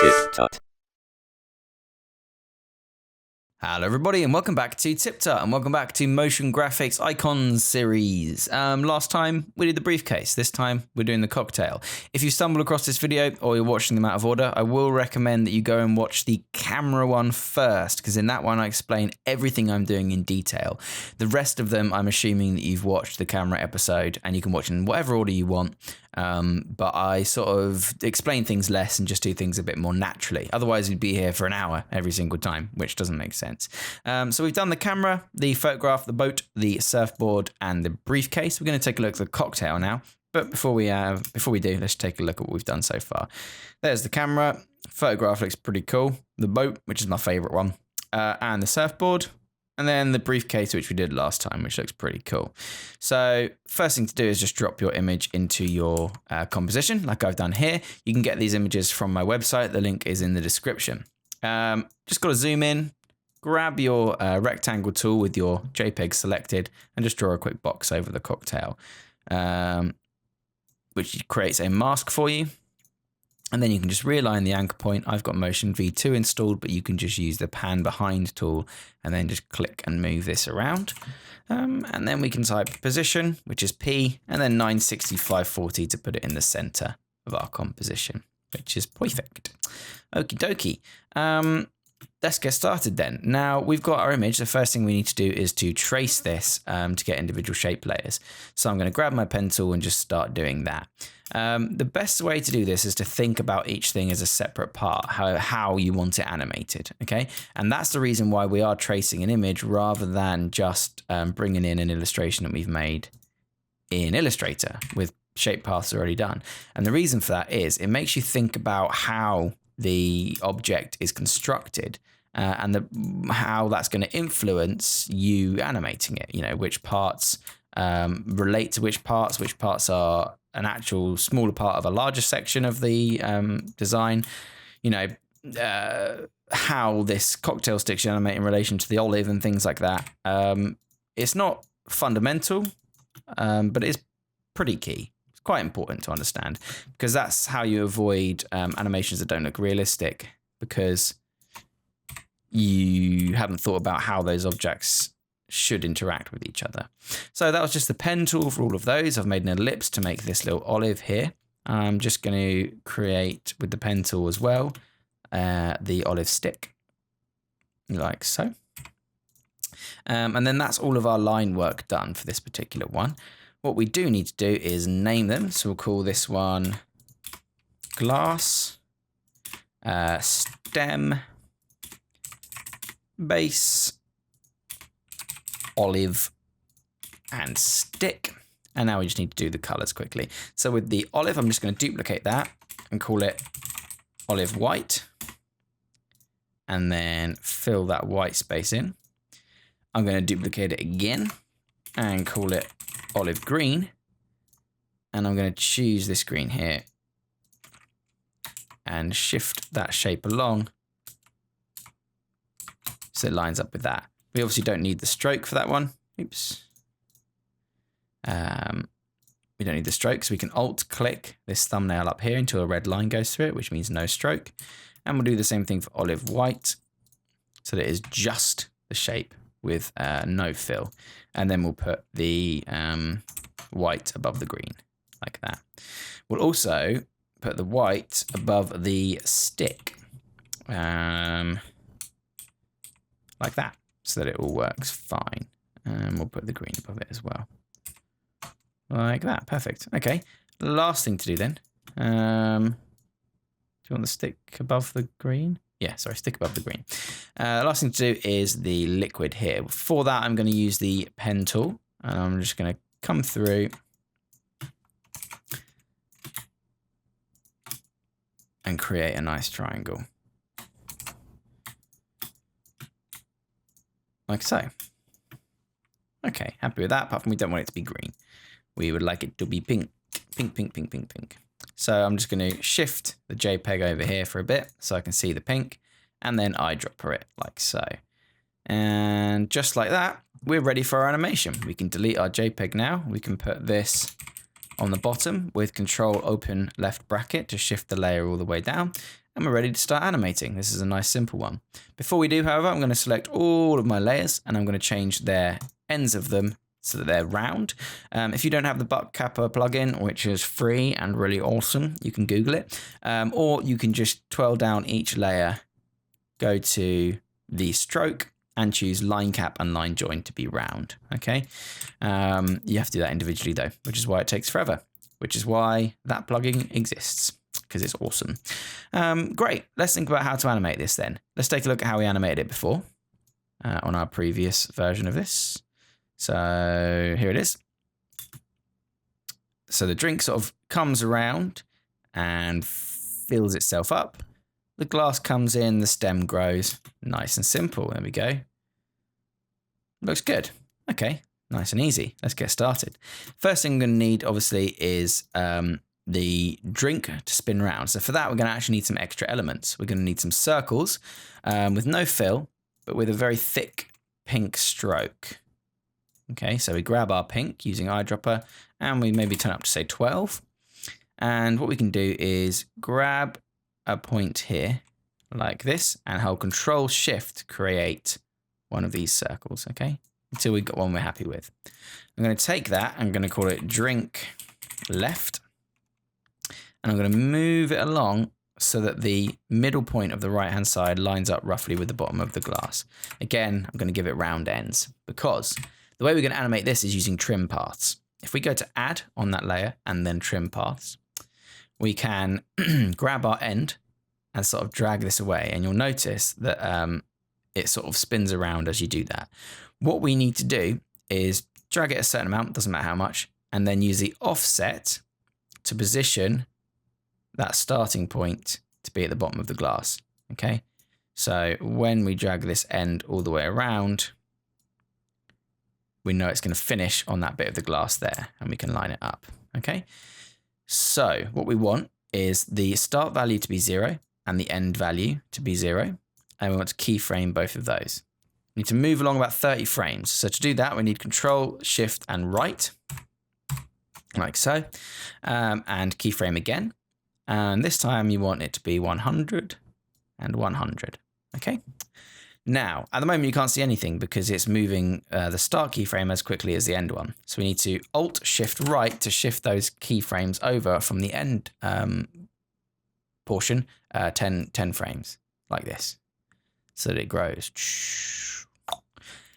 TipTut. Hello everybody and welcome back to TipTut and welcome back to Motion Graphics Icons series. Last time we did the briefcase, this time we're doing the cocktail. If you stumble across this video or you're watching them out of order, I will recommend that you go and watch the camera one first, because in that one I explain everything I'm doing in detail. The rest of them I'm assuming that you've watched the camera episode and you can watch in whatever order you want. But I sort of explain things less and just do things a bit more naturally. Otherwise, we'd be here for an hour every single time, which doesn't make sense. So we've done the camera, the photograph, the boat, the surfboard, and the briefcase. We're going to take a look at the cocktail now. But before we do, let's take a look at what we've done so far. There's the camera. Photograph looks pretty cool. The boat, which is my favorite one, and the surfboard. And then the briefcase, which we did last time, which looks pretty cool. So first thing to do is just drop your image into your composition, like I've done here. You can get these images from my website. The link is in the description. Just got to zoom in, grab your rectangle tool with your JPEG selected, and just draw a quick box over the cocktail, which creates a mask for you. And then you can just realign the anchor point. I've got Motion V2 installed, but you can just use the pan behind tool and then just click and move this around. And then we can type position, which is P, and then 960/540 to put it in the center of our composition, which is perfect. Okie dokie. Let's get started then. Now we've got our image. The first thing we need to do is to trace this to get individual shape layers. So I'm going to grab my pen tool and just start doing that. The best way to do this is to think about each thing as a separate part, how you want it animated, okay? And that's the reason why we are tracing an image rather than just bringing in an illustration that we've made in Illustrator with shape paths already done. And the reason for that is it makes you think about how the object is constructed and how that's going to influence you animating it, you know, which parts relate to which parts are an actual smaller part of a larger section of the design, you know, how this cocktail stick should animate in relation to the olive and things like that. It's not fundamental, but it's pretty key. It's quite important to understand because that's how you avoid animations that don't look realistic because you haven't thought about how those objects should interact with each other. So that was just the pen tool for all of those. I've made an ellipse to make this little olive here. I'm just going to create with the pen tool as well the olive stick, like so. And then that's all of our line work done for this particular one. What we do need to do is name them. So we'll call this one glass, stem, base, olive, and stick. And now we just need to do the colors quickly. So with the olive, I'm just going to duplicate that and call it olive white. And then fill that white space in. I'm going to duplicate it again and call it olive green. And I'm going to choose this green here and shift that shape along so it lines up with that. We obviously don't need the stroke for that one. Oops. We don't need the stroke, so we can alt-click this thumbnail up here until a red line goes through it, which means no stroke. And we'll do the same thing for olive white, so that it is just the shape with no fill. And then we'll put the white above the green, like that. We'll also put the white above the stick, like that, so that it all works fine. And we'll put the green above it as well. Like that, perfect. Okay, last thing to do then. Do you want the stick above the green? Yeah, sorry, stick above the green. Last thing to do is the liquid here. For that, I'm going to use the pen tool. And I'm just going to come through and create a nice triangle. Like so. Okay, happy with that, apart from we don't want it to be green. We would like it to be pink. Pink, pink, pink, pink, pink. So I'm just going to shift the JPEG over here for a bit so I can see the pink, and then eyedropper it like so. And just like that, we're ready for our animation. We can delete our JPEG now. We can put this on the bottom with Control open left bracket to shift the layer all the way down. And we're ready to start animating. This is a nice simple one. Before we do, however, I'm going to select all of my layers and I'm going to change their ends of them so that they're round. If you don't have the Butt Kappa plugin, which is free and really awesome, you can Google it. Or you can just twirl down each layer, go to the stroke and choose line cap and line join to be round. Okay. You have to do that individually though, which is why it takes forever, which is why that plugin exists, because it's awesome. Great. Let's think about how to animate this then. Let's take a look at how we animated it before on our previous version of this. So here it is. So the drink sort of comes around and fills itself up. The glass comes in, the stem grows. Nice and simple. There we go. Looks good. Okay, nice and easy. Let's get started. First thing I'm going to need, obviously, is the drink to spin around. So for that, we're going to actually need some extra elements. We're going to need some circles with no fill, but with a very thick pink stroke. Okay, so we grab our pink using eyedropper and we maybe turn up to say 12. And what we can do is grab a point here like this and hold Control Shift to create one of these circles, okay? Until we got one we're happy with. I'm going to take that, I'm going to call it drink left. And I'm going to move it along so that the middle point of the right-hand side lines up roughly with the bottom of the glass. Again, I'm going to give it round ends because the way we're going to animate this is using trim paths. If we go to add on that layer and then trim paths, we can grab our end and sort of drag this away. And you'll notice that it sort of spins around as you do that. What we need to do is drag it a certain amount, doesn't matter how much, and then use the offset to position that starting point to be at the bottom of the glass. Okay. So when we drag this end all the way around, we know it's going to finish on that bit of the glass there and we can line it up. Okay. So what we want is the start value to be 0 and the end value to be 0. And we want to keyframe both of those. We need to move along about 30 frames. So to do that, we need Control, Shift, and right, like so, and keyframe again. And this time you want it to be 100 and 100. Okay. Now, at the moment, you can't see anything because it's moving the start keyframe as quickly as the end one. So we need to Alt-Shift-Right to shift those keyframes over from the end portion 10 frames, like this, so that it grows.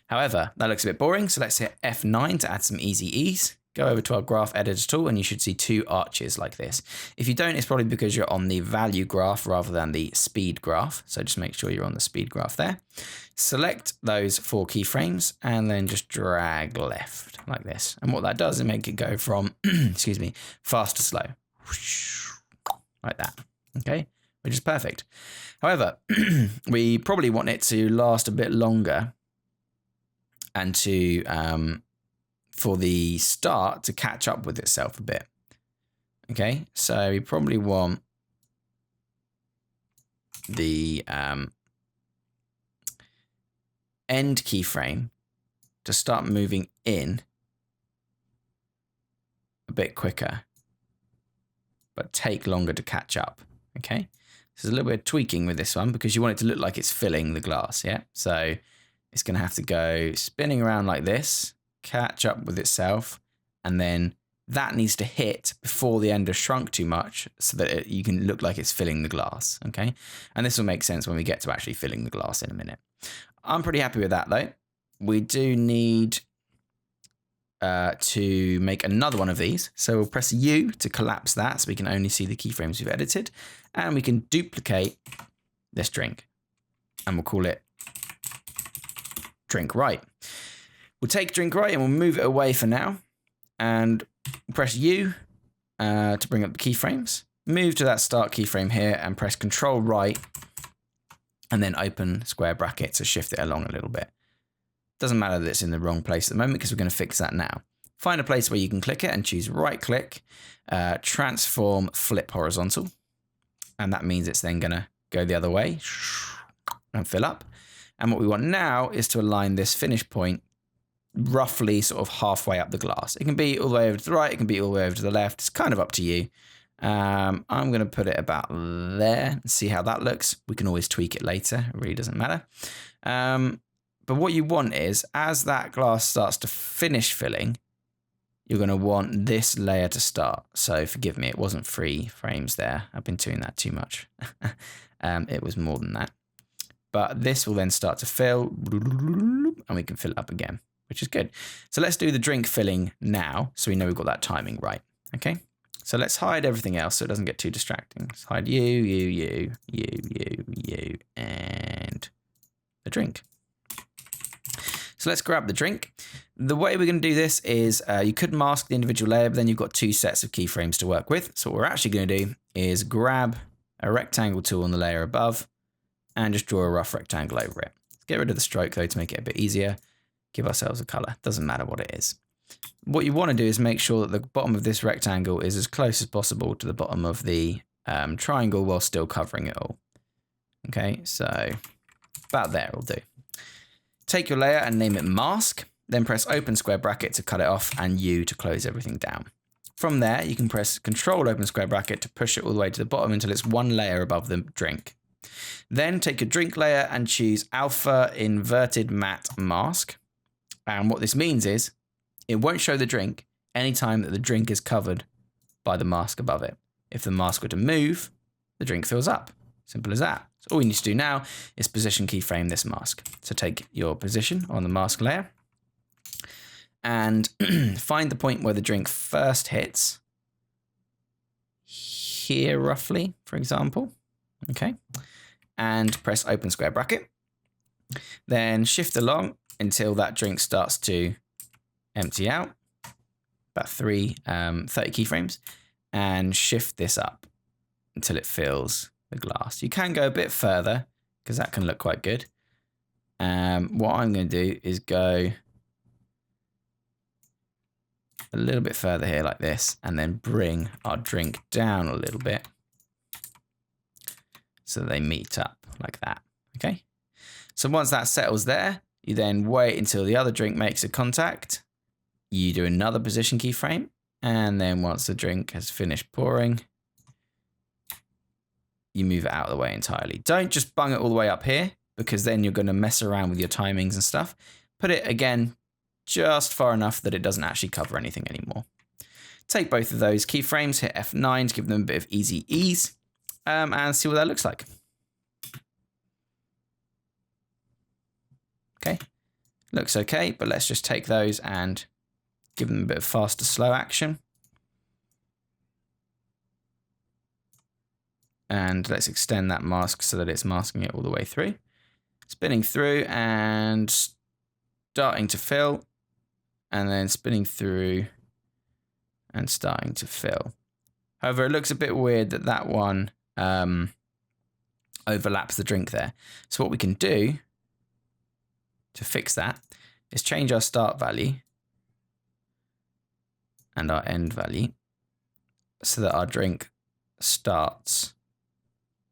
However, that looks a bit boring, so let's hit F9 to add some easy ease. Go over to our graph editor tool and you should see 2 arches like this. If you don't, it's probably because you're on the value graph rather than the speed graph. So just make sure you're on the speed graph there. Select those 4 keyframes and then just drag left like this. And what that does is make it go from, excuse me, fast to slow. Like that. Okay, which is perfect. However, we probably want it to last a bit longer and to for the start to catch up with itself a bit. Okay, so we probably want the end keyframe to start moving in a bit quicker, but take longer to catch up. Okay, so there's a little bit of tweaking with this one because you want it to look like it's filling the glass. Yeah, so it's going to have to go spinning around like this, catch up with itself, and then that needs to hit before the end has shrunk too much so that you can look like it's filling the glass. Okay, and this will make sense when we get to actually filling the glass in a minute. I'm pretty happy with that though. We do need to make another one of these, so we'll press U to collapse that so we can only see the keyframes we've edited, and we can duplicate this drink and we'll call it drink right. We'll take drink right and we'll move it away for now and press U to bring up the keyframes. Move to that start keyframe here and press Control right and then open square bracket to shift it along a little bit. Doesn't matter that it's in the wrong place at the moment because we're going to fix that now. Find a place where you can click it and choose right click, transform flip horizontal. And that means it's then going to go the other way and fill up. And what we want now is to align this finish point roughly sort of halfway up the glass. It can be all the way over to the right. It can be all the way over to the left. It's kind of up to you. I'm going to put it about there and see how that looks. We can always tweak it later. It really doesn't matter. But what you want is, as that glass starts to finish filling, you're going to want this layer to start. So forgive me, it wasn't 3 frames there. I've been doing that too much. It was more than that. But this will then start to fill, and we can fill it up again, which is good. So let's do the drink filling now, so we know we've got that timing right. Okay. So let's hide everything else so it doesn't get too distracting. Let's hide you, and the drink. So let's grab the drink. The way we're going to do this is you could mask the individual layer, but then you've got 2 sets of keyframes to work with. So what we're actually going to do is grab a rectangle tool on the layer above and just draw a rough rectangle over it. Let's get rid of the stroke though to make it a bit easier. Give ourselves a color. Doesn't matter what it is. What you want to do is make sure that the bottom of this rectangle is as close as possible to the bottom of the triangle while still covering it all. Okay, so about there will do. Take your layer and name it mask, then press open square bracket to cut it off and U to close everything down. From there, you can press Control open square bracket to push it all the way to the bottom until it's 1 layer above the drink. Then take your drink layer and choose Alpha Inverted Matte Mask. And what this means is it won't show the drink anytime that the drink is covered by the mask above it. If the mask were to move, the drink fills up. Simple as that. So all you need to do now is position keyframe this mask. So take your position on the mask layer and find the point where the drink first hits. Here roughly, for example. Okay. And press open square bracket. Then shift along until that drink starts to empty out, about 30 keyframes, and shift this up until it fills the glass. You can go a bit further because that can look quite good. What I'm going to do is go a little bit further here like this, and then bring our drink down a little bit so they meet up like that. Okay. So once that settles there, you then wait until the other drink makes a contact. You do another position keyframe, and then once the drink has finished pouring, you move it out of the way entirely. Don't just bung it all the way up here, because then you're going to mess around with your timings and stuff. Put it again just far enough that it doesn't actually cover anything anymore. Take both of those keyframes, hit F9 to give them a bit of easy ease, and see what that looks like. Okay, looks okay, but let's just take those and give them a bit of faster, slow action. And let's extend that mask so that it's masking it all the way through. Spinning through and starting to fill, and then spinning through and starting to fill. However, it looks a bit weird that that one overlaps the drink there. So what we can do to fix that is change our start value and our end value so that our drink starts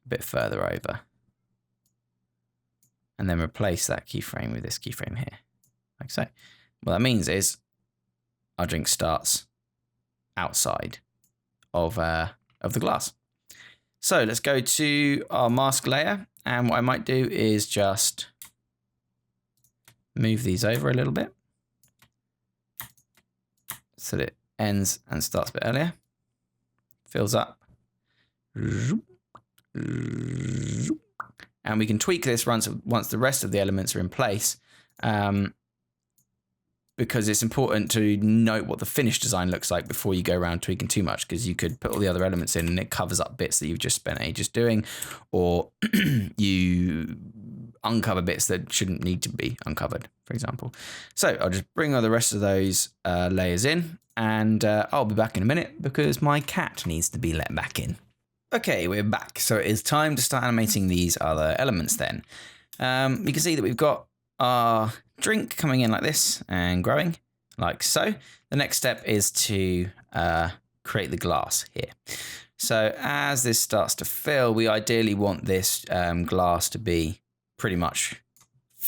a bit further over, and then replace that keyframe with this keyframe here, like so. What that means is our drink starts outside of the glass. So let's go to our mask layer, and what I might do is just move these over a little bit so that it ends and starts a bit earlier. Fills up. And we can tweak this once the rest of the elements are in place, because it's important to note what the finished design looks like before you go around tweaking too much, because you could put all the other elements in and it covers up bits that you've just spent ages doing, or you uncover bits that shouldn't need to be uncovered, for example. So I'll just bring all the rest of those layers in, and I'll be back in a minute because my cat needs to be let back in. Okay, we're back. So it is time to start animating these other elements then. You can see that we've got our drink coming in like this and growing like so. The next step is to create the glass here. So as this starts to fill, we ideally want this glass to be pretty much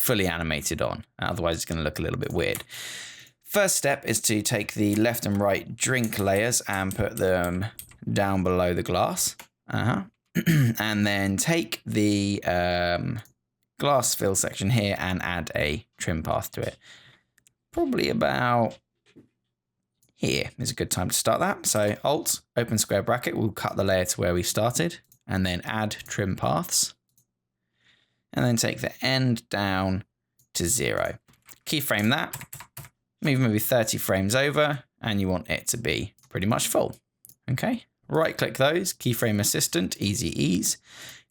fully animated on. Otherwise, it's going to look a little bit weird. First step is to take the left and right drink layers and put them down below the glass. And then take the glass fill section here and add a trim path to it. Probably about here is a good time to start that. So Alt, open square bracket, we'll cut the layer to where we started, and then add trim paths. And then take the end down to 0. Keyframe that, move maybe 30 frames over, and you want it to be pretty much full. Okay, right click those, keyframe assistant, easy ease,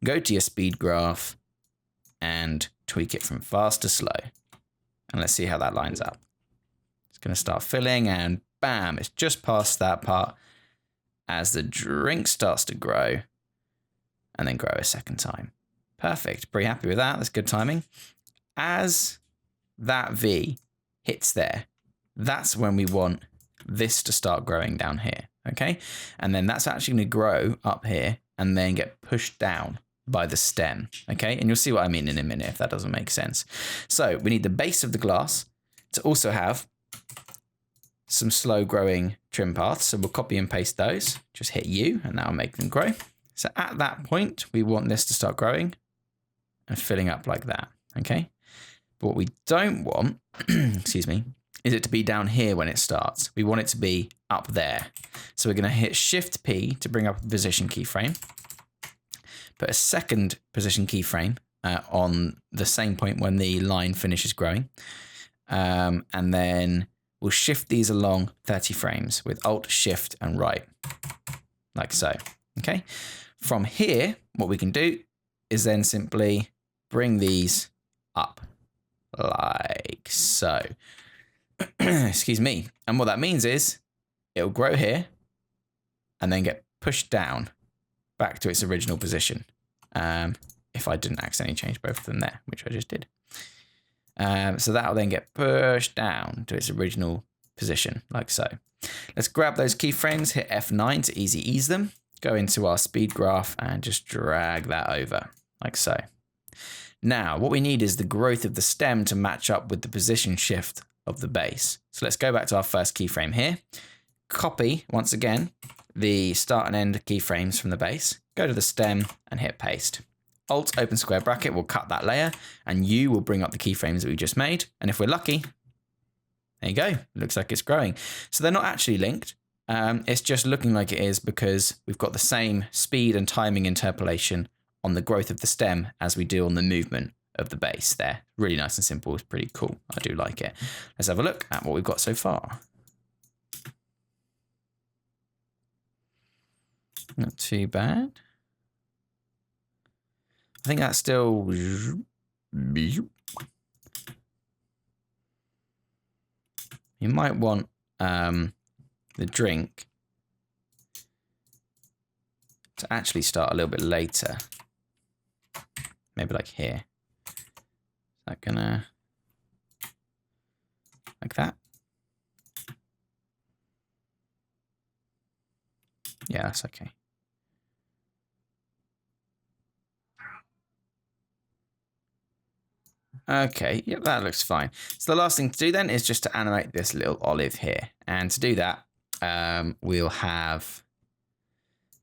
go to your speed graph and tweak it from fast to slow. And let's see how that lines up. It's going to start filling and bam, it's just past that part as the drink starts to grow and then grow a second time. Perfect, pretty happy with that, that's good timing. As that V hits there, that's when we want this to start growing down here, okay? And then that's actually going to grow up here and then get pushed down by the stem, okay? And you'll see what I mean in a minute if that doesn't make sense. So we need the base of the glass to also have some slow growing trim paths. So we'll copy and paste those, just hit U and that'll make them grow. So at that point, we want this to start growing and filling up like that, okay? But what we don't want, excuse me, is it to be down here when it starts. We want it to be up there. So we're going to hit Shift P to bring up a position keyframe. Put a second position keyframe on the same point when the line finishes growing. And then we'll shift these along 30 frames with Alt, Shift, and right, like so. Okay. From here, what we can do is then simply bring these up like so. Excuse me. And what that means is it'll grow here and then get pushed down back to its original position. If I didn't accidentally change both of them there, which I just did. So that'll then get pushed down to its original position, like so. Let's grab those keyframes, hit F9 to easy ease them, go into our speed graph and just drag that over, like so. Now, what we need is the growth of the stem to match up with the position shift of the base. So let's go back to our first keyframe here. Copy, once again, the start and end keyframes from the base. Go to the stem and hit paste. Alt, open square bracket, will cut that layer, and U will bring up the keyframes that we just made. And if we're lucky, there you go. It looks like it's growing. So they're not actually linked. It's just looking like it is because we've got the same speed and timing interpolation on the growth of the stem as we do on the movement of the base there. Really nice and simple. It's pretty cool. I do like it. Let's have a look at what we've got so far. Not too bad. I think that's still... You might want the drink to actually start a little bit later. Maybe like here. Is that gonna... like that? Yeah, that's okay. Okay, yep, that looks fine. So the last thing to do then is just to animate this little olive here. And to do that, we'll have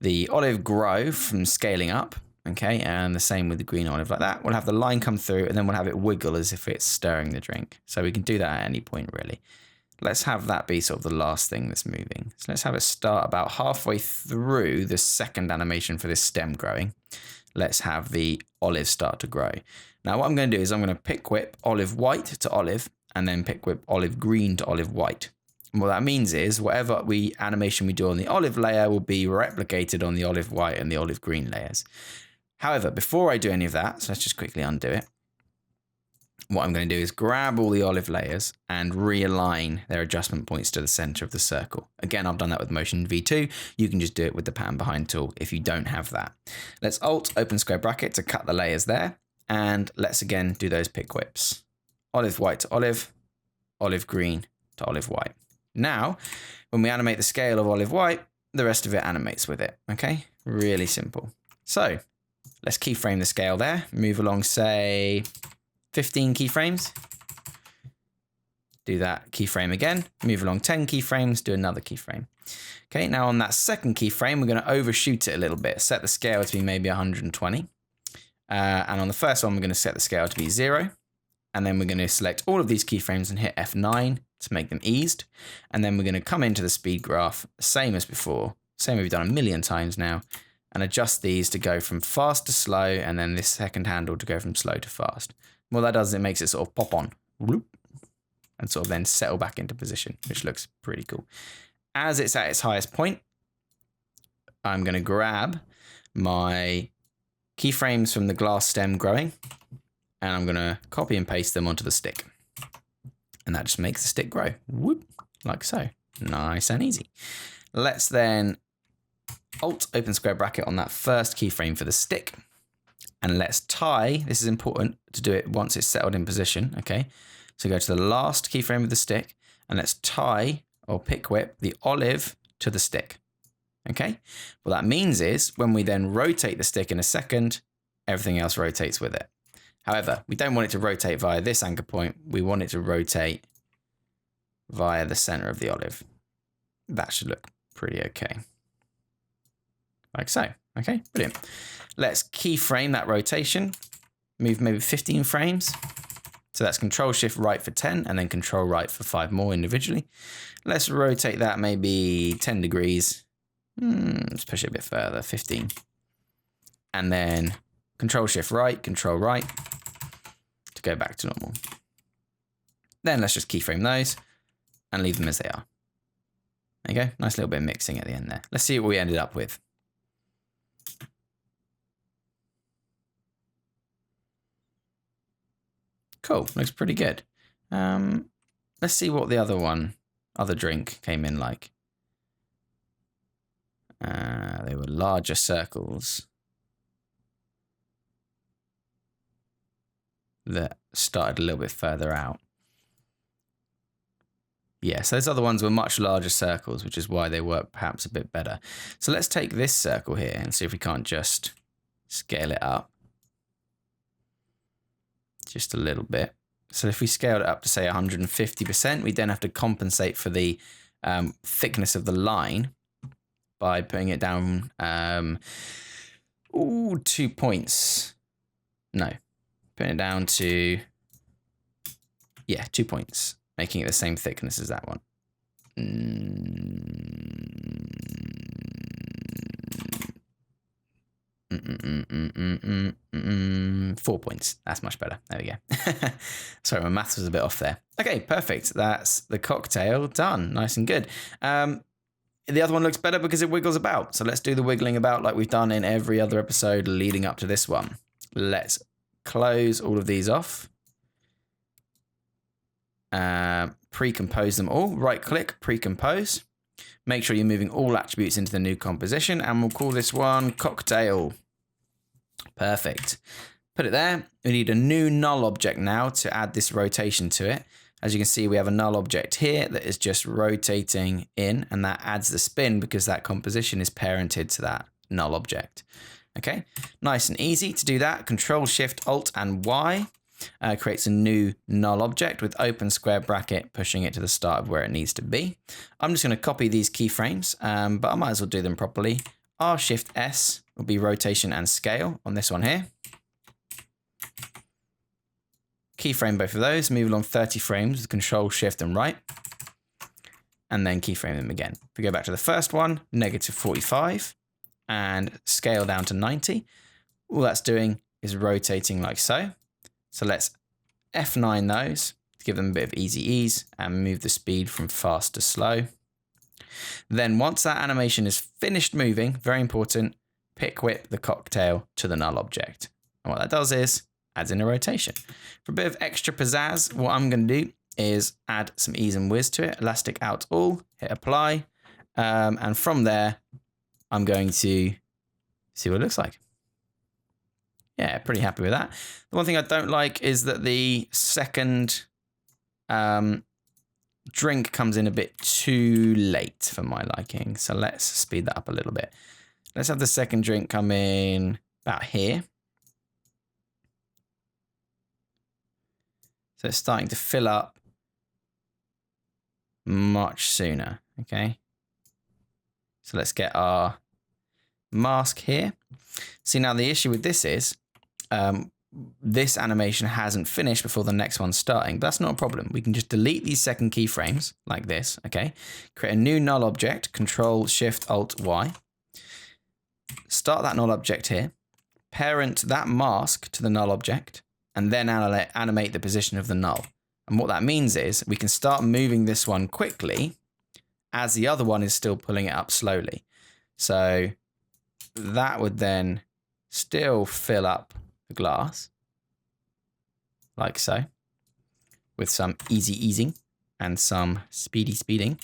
the olive grow from scaling up. Okay, and the same with the green olive like that. We'll have the line come through and then we'll have it wiggle as if it's stirring the drink. So we can do that at any point really. Let's have that be sort of the last thing that's moving. So let's have it start about halfway through the second animation for this stem growing. Let's have the olive start to grow. Now what I'm going to do is I'm going to pick whip olive white to olive and then pick whip olive green to olive white. And what that means is whatever animation we do on the olive layer will be replicated on the olive white and the olive green layers. However, before I do any of that, so let's just quickly undo it. What I'm going to do is grab all the olive layers and realign their adjustment points to the center of the circle. Again, I've done that with Motion V2. You can just do it with the pan behind tool if you don't have that. Let's Alt, open square bracket to cut the layers there. And let's again do those pick whips. Olive white to olive, olive green to olive white. Now, when we animate the scale of olive white, the rest of it animates with it, okay? Really simple. So let's keyframe the scale there, move along, say, 15 keyframes. Do that keyframe again, move along 10 keyframes, do another keyframe. Okay, now on that second keyframe, we're going to overshoot it a little bit, set the scale to be maybe 120. And on the first one, we're going to set the scale to be 0. And then we're going to select all of these keyframes and hit F9 to make them eased. And then we're going to come into the speed graph, same as before, same as we've done a million times now, and adjust these to go from fast to slow, and then this second handle to go from slow to fast. What that does is it makes it sort of pop on, whoop, and sort of then settle back into position, which looks pretty cool. As it's at its highest point, I'm going to grab my keyframes from the glass stem growing, and I'm going to copy and paste them onto the stick. And that just makes the stick grow, whoop, like so. Nice and easy. Let's then Alt open square bracket on that first keyframe for the stick. And let's tie, this is important to do it once it's settled in position, okay? So go to the last keyframe of the stick, and let's tie or pick whip the olive to the stick, okay? What that means is when we then rotate the stick in a second, everything else rotates with it. However, we don't want it to rotate via this anchor point. We want it to rotate via the center of the olive. That should look pretty okay. Like so, okay, brilliant. Let's keyframe that rotation, move maybe 15 frames. So that's Control Shift right for 10 and then Control right for 5 more individually. Let's rotate that maybe 10 degrees. Let's push it a bit further, 15. And then Control Shift right, Control right to go back to normal. Then let's just keyframe those and leave them as they are. There you go, nice little bit of mixing at the end there. Let's see what we ended up with. Cool, looks pretty good. Let's see what the other drink came in like. They were larger circles that started a little bit further out. Yeah, so those other ones were much larger circles, which is why they work perhaps a bit better. So let's take this circle here and see if we can't just scale it up. Just a little bit. So if we scaled it up to say 150%, we then have to compensate for the thickness of the line by putting it down 2 points. No, putting it down to, yeah, 2 points, making it the same thickness as that one. 4 points. That's much better. There we go. Sorry, my maths was a bit off there. Okay, perfect. That's the cocktail done. Nice and good. The other one looks better because it wiggles about. So let's do the wiggling about like we've done in every other episode leading up to this one. Let's close all of these off. Pre-compose them all. Right click, pre-compose. Make sure you're moving all attributes into the new composition, and we'll call this one cocktail. Perfect. Put it there. We need a new null object now to add this rotation to it. As you can see, we have a null object here that is just rotating in, and that adds the spin because that composition is parented to that null object. Okay, nice and easy to do that. Control Shift Alt and Y creates a new null object with open square bracket, pushing it to the start of where it needs to be. I'm just going to copy these keyframes, but I might as well do them properly. R Shift S will be rotation and scale on this one here. Keyframe both of those, move along 30 frames with Control Shift and right, and then keyframe them again. If we go back to the first one, -45, and scale down to 90, all that's doing is rotating like so. So let's F9 those to give them a bit of easy ease and move the speed from fast to slow. Then once that animation is finished moving, very important, pick whip the cocktail to the null object. And what that does is adds in a rotation. For a bit of extra pizzazz, what I'm going to do is add some ease and whiz to it. Elastic out all, hit apply. And from there, I'm going to see what it looks like. Yeah, pretty happy with that. The one thing I don't like is that the second drink comes in a bit too late for my liking. So let's speed that up a little bit. Let's have the second drink come in about here. So it's starting to fill up much sooner, okay? So let's get our mask here. See, now the issue with this is this animation hasn't finished before the next one's starting. But that's not a problem. We can just delete these second keyframes like this, okay? Create a new null object, Control Shift Alt Y. Start that null object here. Parent that mask to the null object, and then animate the position of the null. And what that means is we can start moving this one quickly as the other one is still pulling it up slowly. So that would then still fill up the glass like so, with some easy easing and some speedy speeding.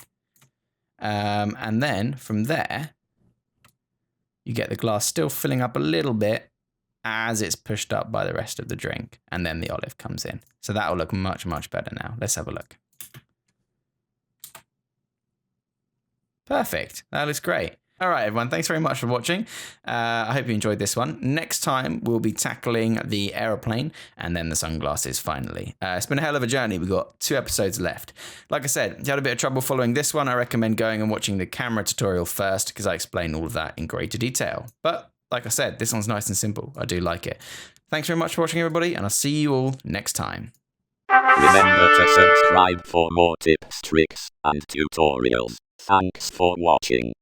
And then from there, you get the glass still filling up a little bit as it's pushed up by the rest of the drink, and then the olive comes in. So that will look much, much better now. Let's have a look. Perfect. That looks great. All right, everyone. Thanks very much for watching. I hope you enjoyed this one. Next time, we'll be tackling the aeroplane and then the sunglasses finally. It's been a hell of a journey. We've got 2 episodes left. Like I said, if you had a bit of trouble following this one, I recommend going and watching the camera tutorial first because I explain all of that in greater detail. But like I said, this one's nice and simple. I do like it. Thanks very much for watching, everybody, and I'll see you all next time. Remember to subscribe for more tips, tricks, and tutorials. Thanks for watching.